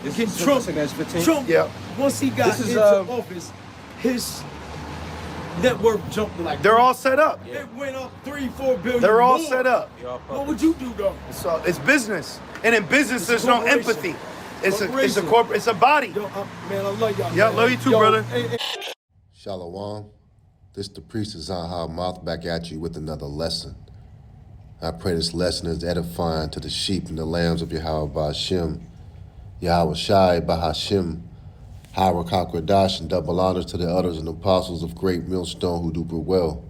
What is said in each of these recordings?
This Get is Trump. that's 15. Trump. Yeah. Once he got This is, into office, his net worth jumped to like. They're all set up. It went up 3-4 billion. They're all more. set up. What would you do though? So it's business, and in business, there's no empathy. It's a corporate. It's a body. Yo, man, I love y'all. Yeah, man. love you too, brother. Hey. Shalom, this the priest Azan Ha Ahmath back at you with another lesson. I pray this lesson is edifying to the sheep and the lambs of Yahweh Ba'Hashem, Yahweh Shai Ba'Hashem, Howard Kakwadash, and double honors to the elders and apostles of Great Millstone who do well,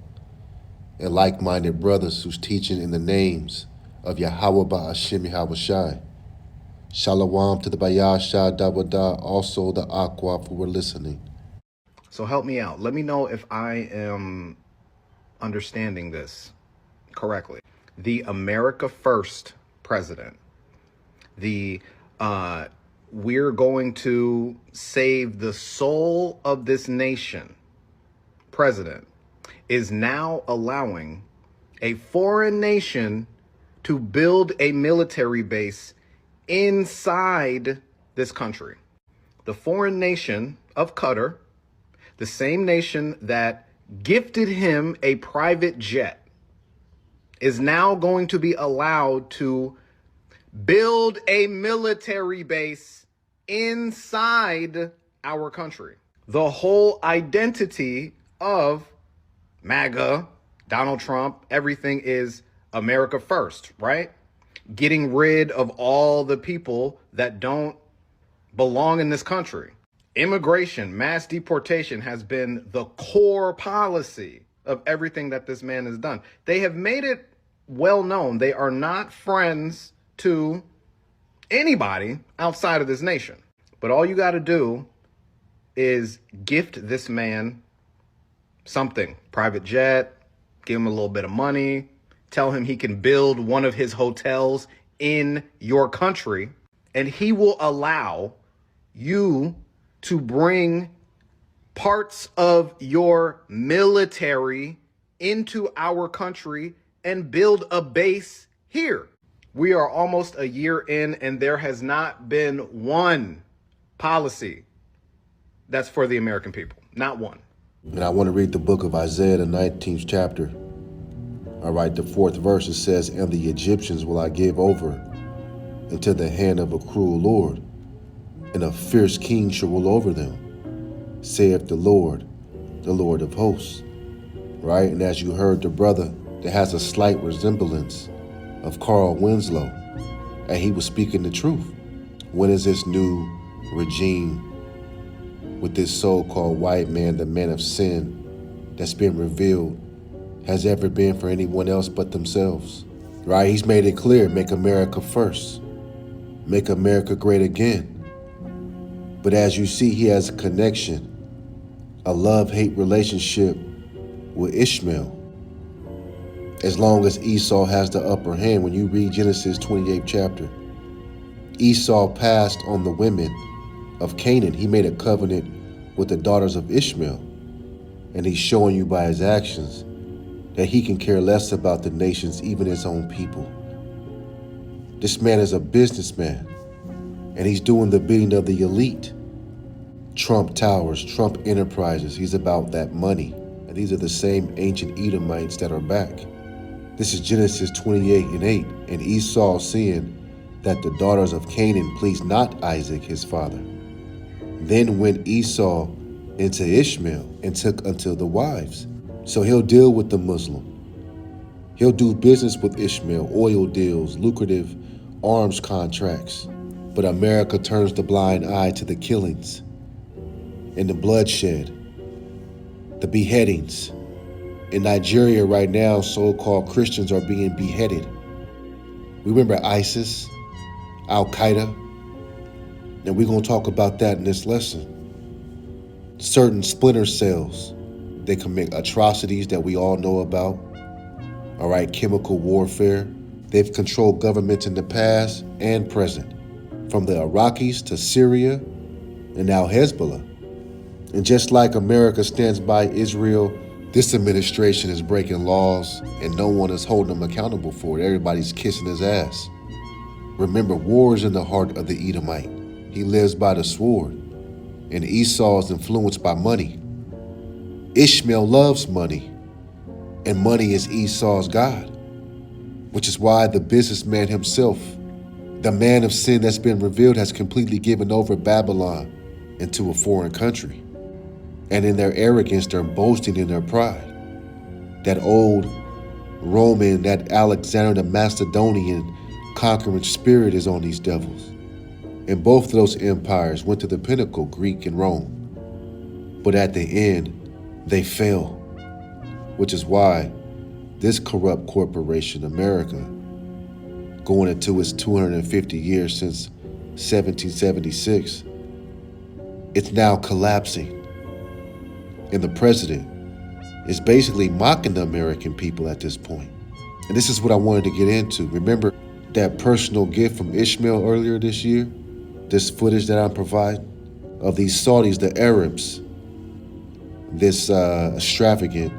and like-minded brothers whose teaching in the names of Yahweh Ba'Hashem, Yahweh Shai. Shalom to the Bayashah Dabada, also the Aqua who were listening. So help me out. Let me know if I am understanding this correctly. The America First president, we're going to save the soul of this nation president is now allowing a foreign nation to build a military base inside this country. The foreign nation of Qatar, the same nation that gifted him a private jet, is now going to be allowed to build a military base inside our country. The whole identity of MAGA, Donald Trump, everything is America first, right? Getting rid of all the people that don't belong in this country. Immigration, mass deportation has been the core policy of everything that this man has done. They have made it well known they are not friends to anybody outside of this nation. But all you got to do is gift this man something, private jet, give him a little bit of money, tell him he can build one of his hotels in your country, and he will allow you to bring parts of your military into our country and build a base here. We are almost a year in, and there has not been one policy that's for the American people. Not one. And I want to read the book of Isaiah, the 19th chapter. All right, the 4th verse, it says, "And the Egyptians will I give over into the hand of a cruel Lord, and a fierce king shall rule over them, saith the Lord of hosts." Right? And as you heard the brother, that has a slight resemblance of Carl Winslow, and he was speaking the truth. When is this new regime with this so-called white man, the man of sin, that's been revealed, has ever been for anyone else but themselves? Right? He's made it clear, make America first. Make America great again. But as you see, he has a connection, a love-hate relationship with Ishmael. As long as Esau has the upper hand, when you read Genesis 28th chapter, Esau passed on the women of Canaan. He made a covenant with the daughters of Ishmael. And he's showing you by his actions that he can care less about the nations, even his own people. This man is a businessman, and he's doing the bidding of the elite. Trump Towers, Trump Enterprises, he's about that money. And these are the same ancient Edomites that are back. This is Genesis 28:8, and Esau seeing that the daughters of Canaan pleased not Isaac his father. Then went Esau into Ishmael and took unto the wives. So he'll deal with the Muslim. He'll do business with Ishmael, oil deals, lucrative arms contracts. But America turns the blind eye to the killings and the bloodshed, the beheadings. In Nigeria right now, so-called Christians are being beheaded. Remember ISIS, Al-Qaeda? And we're going to talk about that in this lesson. Certain splinter cells, they commit atrocities that we all know about. All right, chemical warfare. They've controlled governments in the past and present, from the Iraqis to Syria and now Hezbollah. And just like America stands by Israel, this administration is breaking laws and no one is holding them accountable for it. Everybody's kissing his ass. Remember, war is in the heart of the Edomite. He lives by the sword, and Esau is influenced by money. Ishmael loves money, and money is Esau's God, which is why the businessman himself, the man of sin that's been revealed, has completely given over Babylon into a foreign country. And in their arrogance, they're boasting in their pride. That old Roman, that Alexander the Macedonian conquering spirit is on these devils. And both of those empires went to the pinnacle, Greek and Rome. But at the end, they fell, which is why this corrupt corporation, America, going into its 250 years since 1776, it's now collapsing. And the president is basically mocking the American people at this point. And this is what I wanted to get into. Remember that personal gift from Ishmael earlier this year? This footage that I'm providing of these Saudis, the Arabs, this extravagant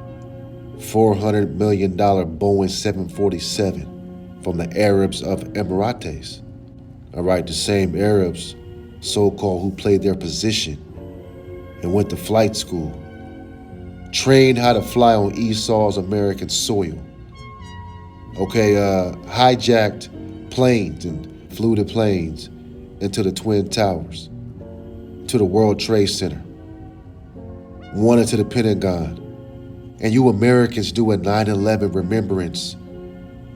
$400 million Boeing 747 from the Arabs of Emirates. All right, the same Arabs, so-called, who played their position and went to flight school, trained how to fly on Esau's American soil. Okay, hijacked planes and flew the planes into the Twin Towers, to the World Trade Center, one into the Pentagon. And you Americans do a 9/11 remembrance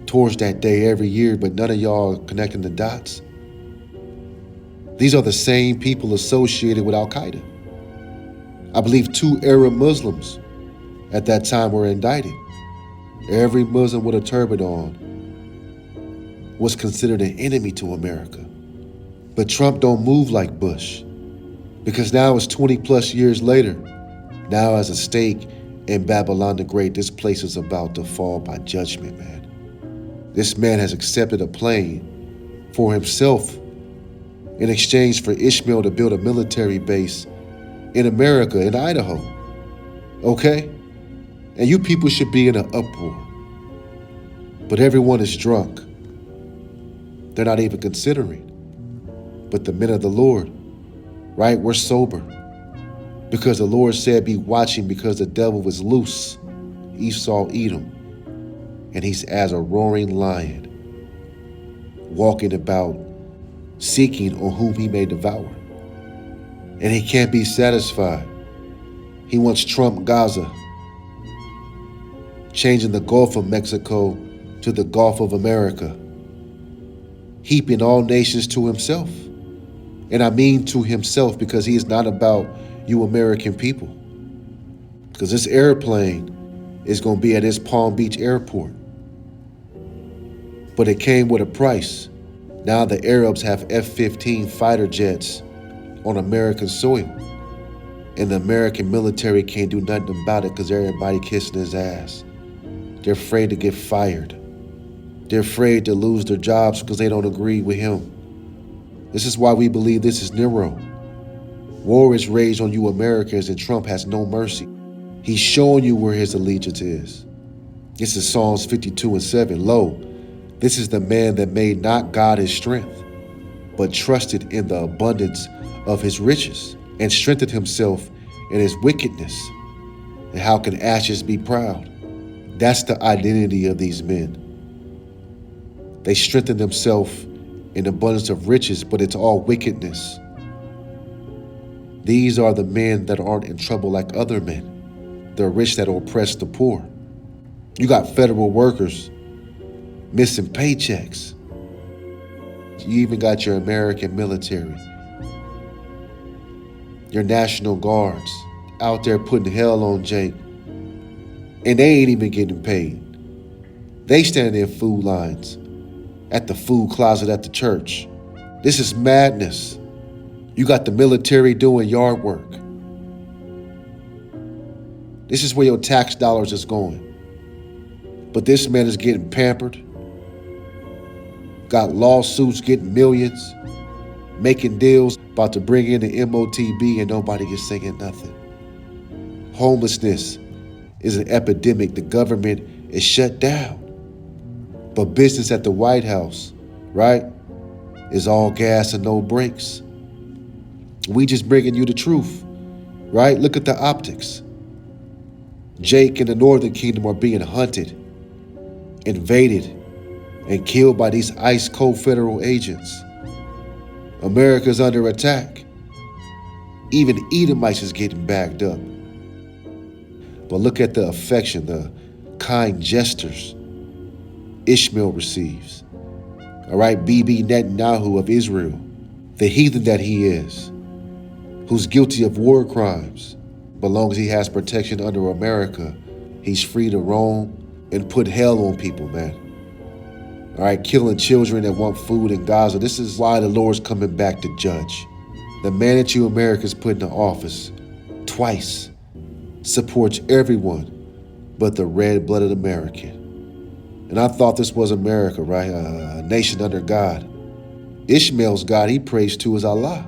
towards that day every year, but none of y'all are connecting the dots. These are the same people associated with Al-Qaeda. I believe 2 Arab Muslims at that time were indicted. Every Muslim with a turban on was considered an enemy to America. But Trump don't move like Bush, because now it's 20 plus years later. Now as a stake in Babylon the Great, this place is about to fall by judgment, man. This man has accepted a plane for himself in exchange for Ishmael to build a military base in America, in Idaho. Okay? And you people should be in an uproar. But everyone is drunk. They're not even considering. But the men of the Lord, right, we're sober. Because the Lord said, be watching, because the devil is loose. Esau Edom. And he's as a roaring lion, walking about, seeking on whom he may devour. And he can't be satisfied. He wants Trump Gaza, changing the Gulf of Mexico to the Gulf of America, heaping all nations to himself. And I mean to himself, because he is not about you American people. Because this airplane is going to be at his Palm Beach airport. But it came with a price. Now the Arabs have F-15 fighter jets on American soil. And the American military can't do nothing about it because everybody kissing his ass. They're afraid to get fired. They're afraid to lose their jobs because they don't agree with him. This is why we believe this is Nero. War is raged on you Americans, and Trump has no mercy. He's showing you where his allegiance is. This is Psalms 52:7. Lo, this is the man that made not God his strength, but trusted in the abundance of his riches, and strengthened himself in his wickedness. And how can ashes be proud? That's the identity of these men. They strengthen themselves in abundance of riches, but it's all wickedness. These are the men that aren't in trouble like other men. The rich that oppress the poor. You got federal workers missing paychecks. You even got your American military, your National Guards out there putting hell on Jake. And they ain't even getting paid. They stand in food lines at the food closet at the church. This is madness. You got the military doing yard work. This is where your tax dollars is going. But this man is getting pampered, got lawsuits, getting millions, making deals, about to bring in the MOTB, and nobody is saying nothing. Homelessness is an epidemic. The government is shut down. But business at the White House, right, is all gas and no brakes. We just bringing you the truth, right? Look at the optics. Jake and the Northern Kingdom are being hunted, invaded, and killed by these ice cold federal agents. America's under attack. Even Edomites is getting bagged up. But look at the affection, the kind gestures Ishmael receives. All right, Bibi Netanyahu of Israel, the heathen that he is, who's guilty of war crimes, but long as he has protection under America, he's free to roam and put hell on people, man. All right, killing children that want food in Gaza. This is why the Lord's coming back to judge. The man that you Americans put in the office twice supports everyone but the red-blooded American. And I thought this was America, right? A nation under God. Ishmael's God he prays to is Allah.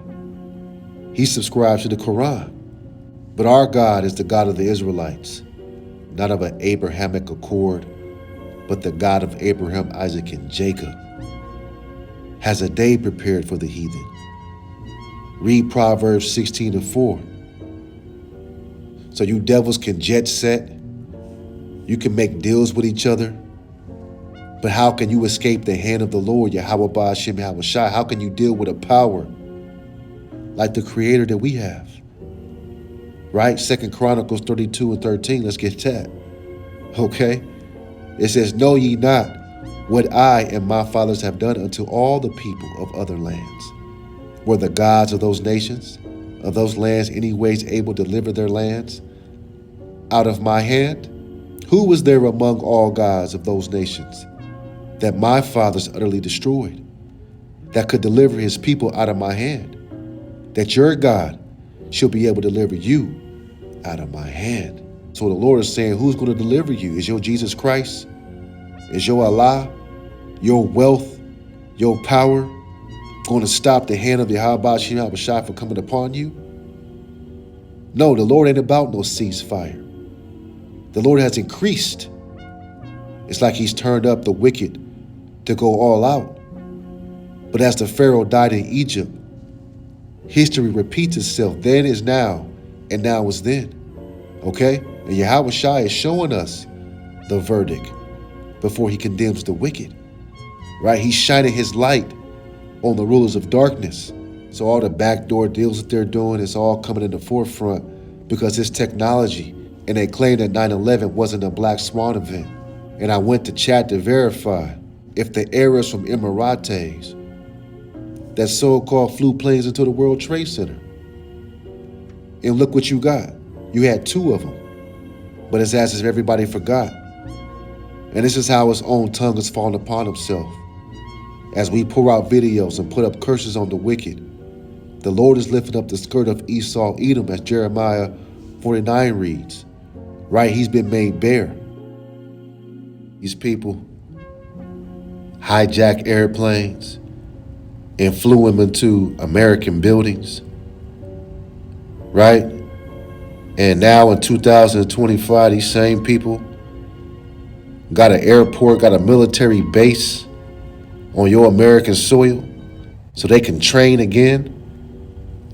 He subscribes to the Quran. But our God is the God of the Israelites, not of an Abrahamic accord, but the God of Abraham, Isaac, and Jacob. Has a day prepared for the heathen. Read Proverbs 16:4. So you devils can jet set. You can make deals with each other. But how can you escape the hand of the Lord, Yahweh Ba'ashem Yahweh Shai? How can you deal with a power like the creator that we have? Right? 2 Chronicles 32:13. Let's get that. Okay? It says, know ye not what I and my fathers have done unto all the people of other lands? Were the gods of those nations, of those lands, any ways able to deliver their lands out of my hand? Who was there among all gods of those nations that my fathers utterly destroyed, that could deliver his people out of my hand? That your God shall be able to deliver you out of my hand. So the Lord is saying, who's going to deliver you? Is your Jesus Christ? Is your Allah, your wealth, your power going to stop the hand of Yahweh Ba'ashem Yahweh Shai from coming upon you? No, the Lord ain't about no ceasefire. The Lord has increased. It's like he's turned up the wicked to go all out. But as the Pharaoh died in Egypt, history repeats itself. Then is now, and now is then. Okay? And Yahweh Shai is showing us the verdict before he condemns the wicked. Right? He's shining his light on the rulers of darkness. So all the backdoor deals that they're doing is all coming in the forefront because it's technology. And they claim that 9/11 wasn't a black swan event. And I went to chat to verify if the errors from Emirates that so-called flew planes into the World Trade Center. And look what you got. You had two of them. But it's as if everybody forgot. And this is how his own tongue has fallen upon himself. As we pour out videos and put up curses on the wicked, the Lord is lifting up the skirt of Esau, Edom, as Jeremiah 49 reads. Right? He's been made bare. These people hijack airplanes and flew them into American buildings. Right? And now in 2025, these same people got an airport, got a military base on your American soil so they can train again.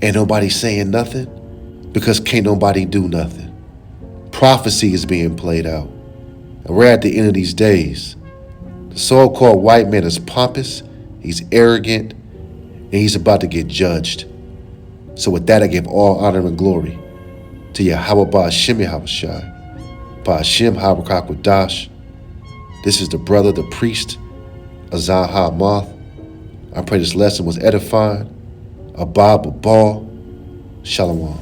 And nobody's saying nothing because can't nobody do nothing. Prophecy is being played out. And we're at the end of these days. The so-called white man is pompous, he's arrogant, and he's about to get judged. So with that, I give all honor and glory to Yahweh Ba'ashem Yahweh Shai, Ba'ashem HaRakakwadash. This is the brother, the priest, Azan Ha Ahmath. I pray this lesson was edifying. Abba Babal. Shalom.